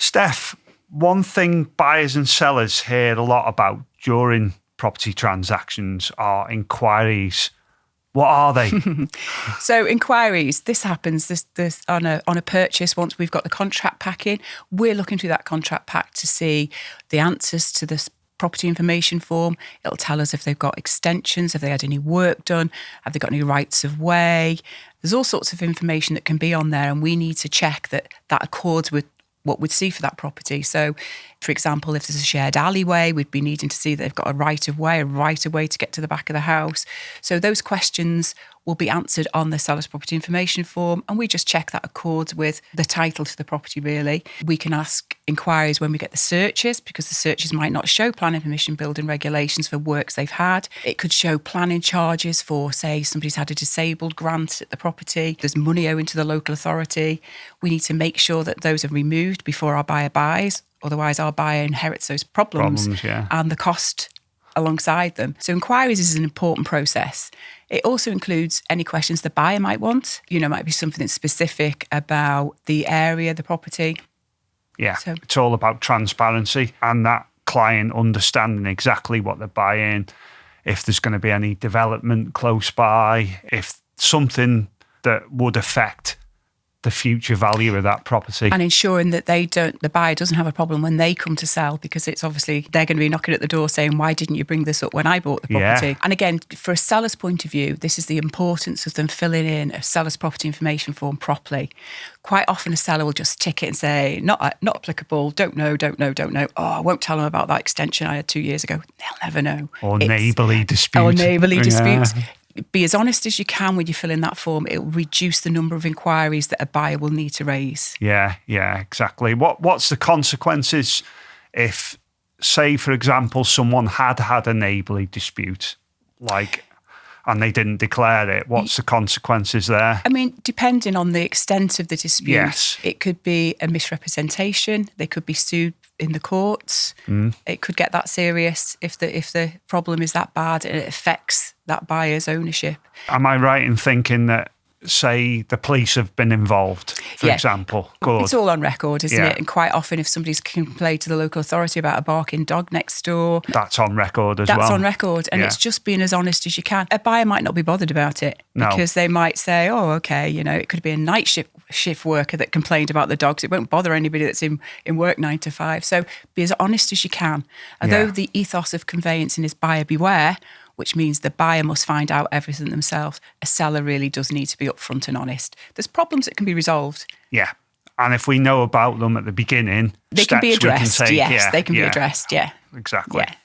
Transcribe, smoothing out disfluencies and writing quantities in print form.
Steph, one thing buyers and sellers hear a lot about during property transactions are inquiries. What are they? So inquiries, this happens this on a purchase. Once we've got the contract pack in, we're looking through that contract pack to see the answers to this property information form. It'll tell us if they've got extensions, if they had any work done, have they got any rights of way. There's all sorts of information that can be on there, and we need to check that accords with what we'd see for that property. So, for example, if there's a shared alleyway, we'd be needing to see that they've got a right of way to get to the back of the house. So those questions will be answered on the seller's property information form, and we just check that accords with the title to the property, really. We can ask inquiries when we get the searches, because the searches might not show planning permission building regulations for works they've had. It could show planning charges for, say, somebody's had a disabled grant at the property. There's money owing to the local authority. We need to make sure that those are removed before our buyer buys. Otherwise, our buyer inherits those problems and the cost alongside them. So inquiries is an important process. It also includes any questions the buyer might want. Might be something that's specific about the area, the property. Yeah, so it's all about transparency and that client understanding exactly what they're buying, if there's going to be any development close by, if something that would affect the future value of that property. And ensuring that the buyer doesn't have a problem when they come to sell, because it's obviously they're going to be knocking at the door saying, why didn't you bring this up when I bought the property? Yeah. And again, for a seller's point of view, this is the importance of them filling in a seller's property information form properly. Quite often a seller will just tick it and say, not applicable, don't know. Oh, I won't tell them about that extension I had 2 years ago. They'll never know. Or neighbourly disputes. Be as honest as you can when you fill in that form. It will reduce the number of inquiries that a buyer will need to raise. Yeah, exactly. What's the consequences if, say, for example, someone had a neighbourly dispute, and they didn't declare it? What's the consequences there? I mean, depending on the extent of the dispute, yes. It could be a misrepresentation. They could be sued in the courts. It could get that serious if the problem is that bad and it affects that buyer's ownership. Am I right in thinking that, say, the police have been involved, for example? Good. It's all on record, isn't it? And quite often if somebody's complained to the local authority about a barking dog next door, that's on record as well. That's on record, and it's just being as honest as you can. A buyer might not be bothered about it because they might say, oh, okay, it could be a night shift worker that complained about the dogs. It won't bother anybody that's in work 9 to 5. So be as honest as you can. Although the ethos of conveyancing is buyer beware, which means the buyer must find out everything themselves, a seller really does need to be upfront and honest. There's problems that can be resolved. Yeah. And if we know about them at the beginning, they can be addressed. They can be addressed. Yeah. Exactly. Yeah.